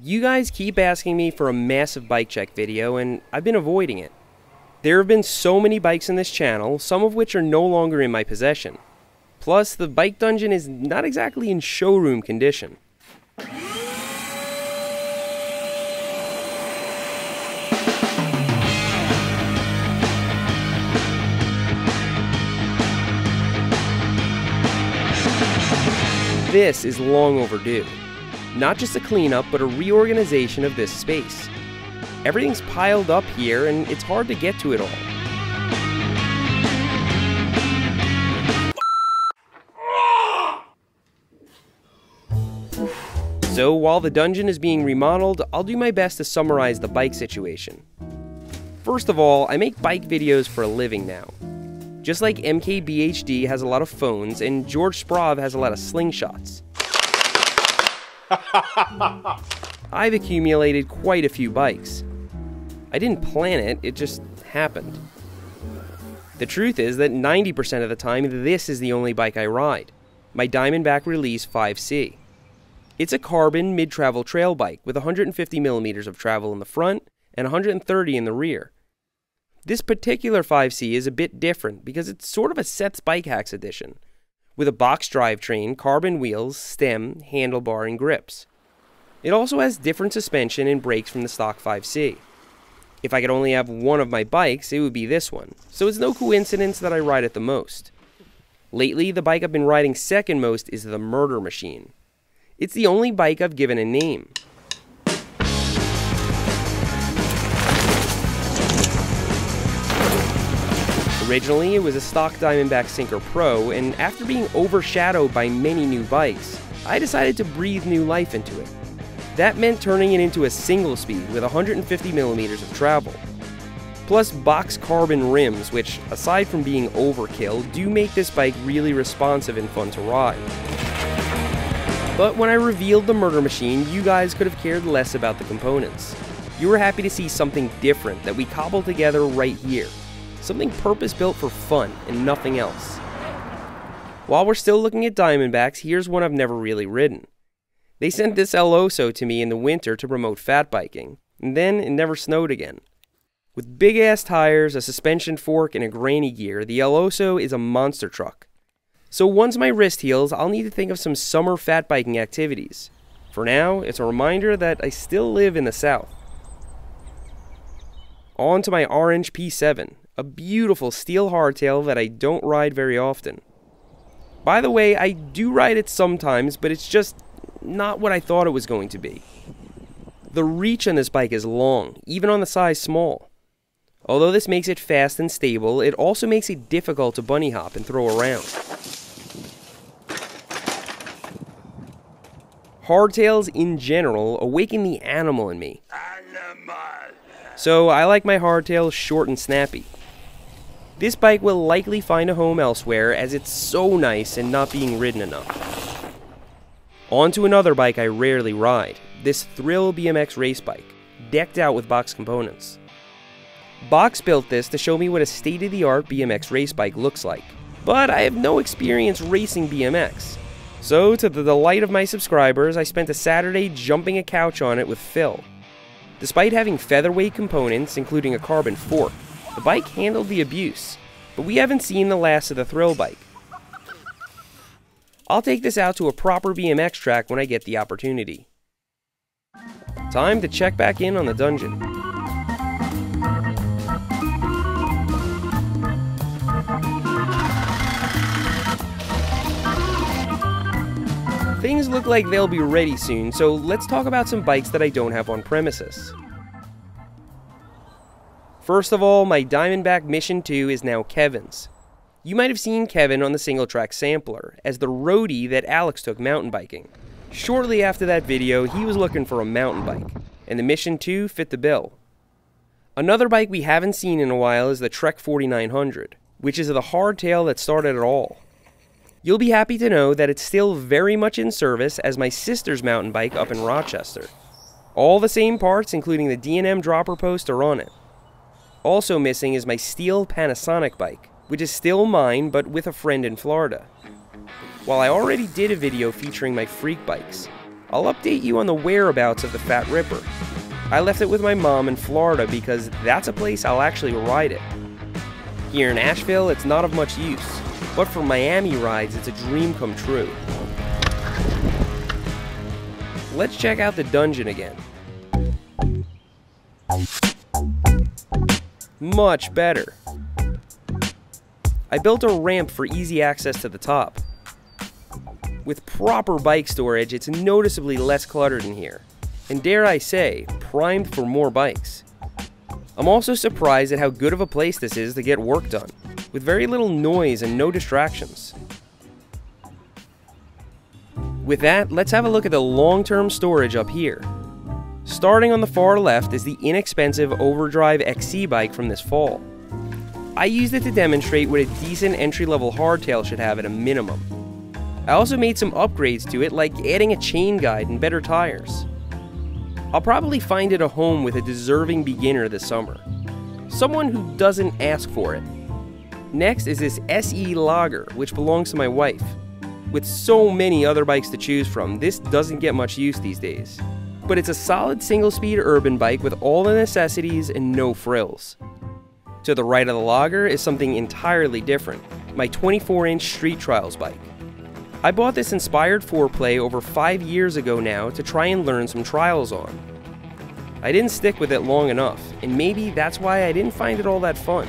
You guys keep asking me for a massive bike check video, and I've been avoiding it. There have been so many bikes in this channel, some of which are no longer in my possession. Plus, the bike dungeon is not exactly in showroom condition. This is long overdue. Not just a cleanup, but a reorganization of this space. Everything's piled up here, and it's hard to get to it all. So while the dungeon is being remodeled, I'll do my best to summarize the bike situation. First of all, I make bike videos for a living now. Just like MKBHD has a lot of phones, and George Sprav has a lot of slingshots. I've accumulated quite a few bikes. I didn't plan it, it just happened. The truth is that 90% of the time, this is the only bike I ride. My Diamondback Release 5C. It's a carbon mid-travel trail bike with 150 millimeters of travel in the front and 130 in the rear. This particular 5C is a bit different because it's sort of a Seth's Bike Hacks edition, with a box drivetrain, carbon wheels, stem, handlebar, and grips. It also has different suspension and brakes from the stock 5C. If I could only have one of my bikes, it would be this one, so it's no coincidence that I ride it the most. Lately, the bike I've been riding second most is the Murder Machine. It's the only bike I've given a name. Originally, it was a stock Diamondback Sinker Pro, and after being overshadowed by many new bikes, I decided to breathe new life into it. That meant turning it into a single speed with 150 millimeters of travel. Plus box carbon rims, which, aside from being overkill, do make this bike really responsive and fun to ride. But when I revealed the Murder Machine, you guys could have cared less about the components. You were happy to see something different that we cobbled together right here. Something purpose-built for fun and nothing else. While we're still looking at Diamondbacks, here's one I've never really ridden. They sent this El Oso to me in the winter to promote fat biking, and then it never snowed again. With big-ass tires, a suspension fork, and a granny gear, the El Oso is a monster truck. So once my wrist heals, I'll need to think of some summer fat biking activities. For now, it's a reminder that I still live in the South. On to my orange P7, a beautiful steel hardtail that I don't ride very often. By the way, I do ride it sometimes, but it's just not what I thought it was going to be. The reach on this bike is long, even on the size small. Although this makes it fast and stable, it also makes it difficult to bunny hop and throw around. Hardtails in general awaken the animal in me. So I like my hardtails short and snappy. This bike will likely find a home elsewhere as it's so nice and not being ridden enough. On to another bike I rarely ride, this Thrill Bmx Race Bike, decked out with box components. Box built this to show me what a state-of-the-art BMX race bike looks like, but I have no experience racing BMX. So to the delight of my subscribers, I spent a Saturday jumping a couch on it with Phil. Despite having featherweight components, including a carbon fork, the bike handled the abuse, but we haven't seen the last of the Thrill bike. I'll take this out to a proper BMX track when I get the opportunity. Time to check back in on the dungeon. Things look like they'll be ready soon, so let's talk about some bikes that I don't have on premises. First of all, my Diamondback Mission 2 is now Kevin's. You might have seen Kevin on the single track sampler as the roadie that Alex took mountain biking. Shortly after that video, he was looking for a mountain bike, and the Mission 2 fit the bill. Another bike we haven't seen in a while is the Trek 4900, which is the hardtail that started it all. You'll be happy to know that it's still very much in service as my sister's mountain bike up in Rochester. All the same parts, including the D&M dropper post, are on it. Also missing is my steel Panasonic bike, which is still mine but with a friend in Florida. While I already did a video featuring my freak bikes, I'll update you on the whereabouts of the Fat Ripper. I left it with my mom in Florida because that's a place I'll actually ride it. Here in Asheville, it's not of much use, but for Miami rides, it's a dream come true. Let's check out the dungeon again. Much better. I built a ramp for easy access to the top. With proper bike storage, it's noticeably less cluttered in here, and dare I say, primed for more bikes. I'm also surprised at how good of a place this is to get work done, with very little noise and no distractions. With that, let's have a look at the long-term storage up here. Starting on the far left is the inexpensive Overdrive Xc Bike from this fall. I used it to demonstrate what a decent entry-level hardtail should have at a minimum. I also made some upgrades to it, like adding a chain guide and better tires. I'll probably find it a home with a deserving beginner this summer. Someone who doesn't ask for it. Next is this SE Lager, which belongs to my wife. With so many other bikes to choose from, this doesn't get much use these days. But it's a solid single-speed urban bike with all the necessities and no frills. To the right of the Lager is something entirely different, my 24-inch Street Trials bike. I bought this inspired foreplay over 5 years ago now to try and learn some trials on. I didn't stick with it long enough, and maybe that's why I didn't find it all that fun.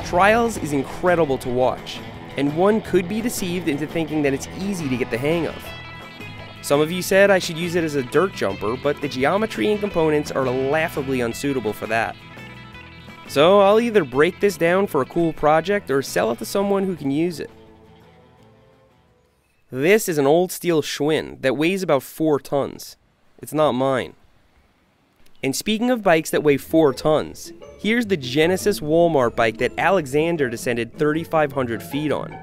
Trials is incredible to watch, and one could be deceived into thinking that it's easy to get the hang of. Some of you said I should use it as a dirt jumper, but the geometry and components are laughably unsuitable for that. So I'll either break this down for a cool project or sell it to someone who can use it. This is an old steel Schwinn that weighs about 4 tons. It's not mine. And speaking of bikes that weigh 4 tons, here's the Genesis Walmart bike that Alexander descended 3,500 feet on.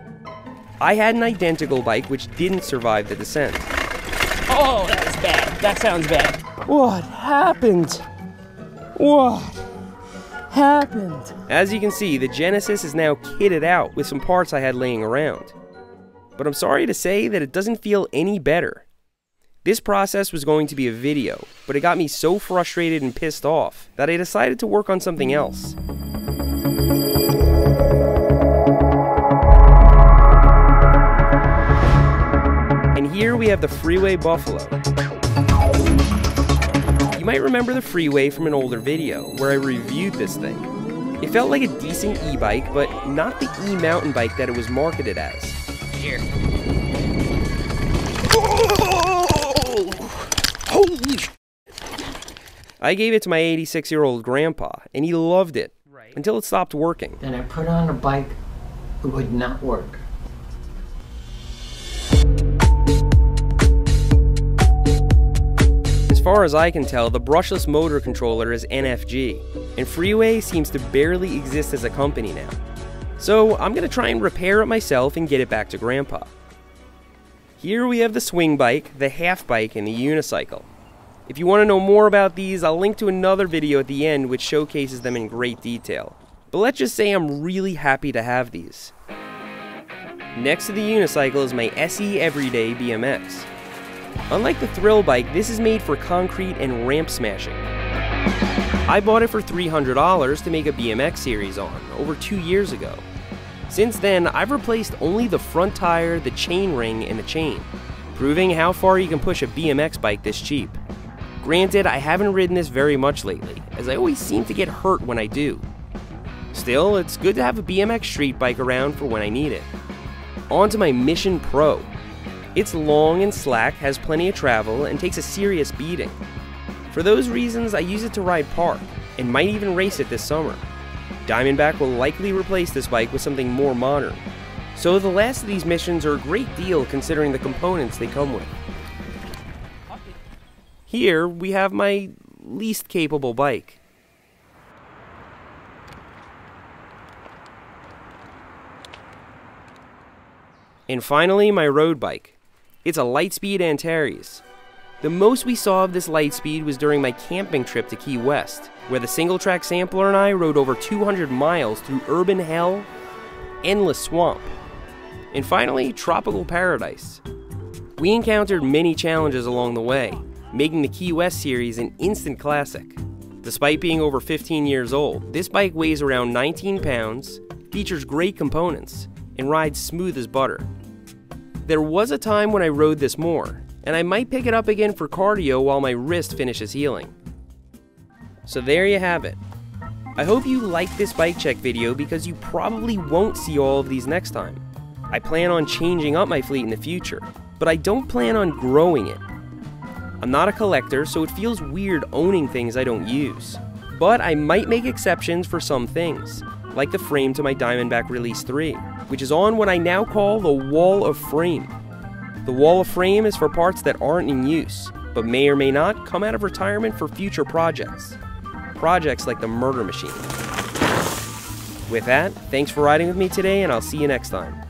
I had an identical bike which didn't survive the descent. Oh, that was bad. That sounds bad. What happened? What happened? As you can see, the Genesis is now kitted out with some parts I had laying around. But I'm sorry to say that it doesn't feel any better. This process was going to be a video, but it got me so frustrated and pissed off that I decided to work on something else. And here we have the Freeway Buffalo. You might remember the Freeway from an older video where I reviewed this thing. It felt like a decent e-bike, but not the e-mountain bike that it was marketed as. Here. Oh! Holy sh! I gave it to my 86-year-old grandpa, and he loved it, until it stopped working. Then I put on a bike that would not work. As far as I can tell, the brushless motor controller is NFG, and Freeway seems to barely exist as a company now. So I'm going to try and repair it myself and get it back to Grandpa. Here we have the swing bike, the half bike, and the unicycle. If you want to know more about these, I'll link to another video at the end which showcases them in great detail. But let's just say I'm really happy to have these. Next to the unicycle is my SE Everyday BMX. Unlike the thrill bike, this is made for concrete and ramp smashing. I bought it for $300 to make a BMX series on, over 2 years ago. Since then, I've replaced only the front tire, the chain ring, and the chain, proving how far you can push a BMX bike this cheap. Granted, I haven't ridden this very much lately, as I always seem to get hurt when I do. Still, it's good to have a BMX street bike around for when I need it. On to my Mission Pro. It's long and slack, has plenty of travel, and takes a serious beating. For those reasons, I use it to ride park, and might even race it this summer. Diamondback will likely replace this bike with something more modern. So the last of these missions are a great deal considering the components they come with. Here we have my least capable bike. And finally, my road bike. It's a Lightspeed Antares. The most we saw of this Lightspeed was during my camping trip to Key West, where the single-track sampler and I rode over 200 miles through urban hell, endless swamp, and finally, tropical paradise. We encountered many challenges along the way, making the Key West series an instant classic. Despite being over 15 years old, this bike weighs around 19 pounds, features great components, and rides smooth as butter. There was a time when I rode this more, and I might pick it up again for cardio while my wrist finishes healing. So there you have it. I hope you liked this bike check video because you probably won't see all of these next time. I plan on changing up my fleet in the future, but I don't plan on growing it. I'm not a collector, so it feels weird owning things I don't use. But I might make exceptions for some things, like the frame to my Diamondback Release 3, which is on what I now call the Wall of Frame. The Wall of Frame is for parts that aren't in use, but may or may not come out of retirement for future projects. Projects like the Murder Machine. With that, thanks for riding with me today, and I'll see you next time.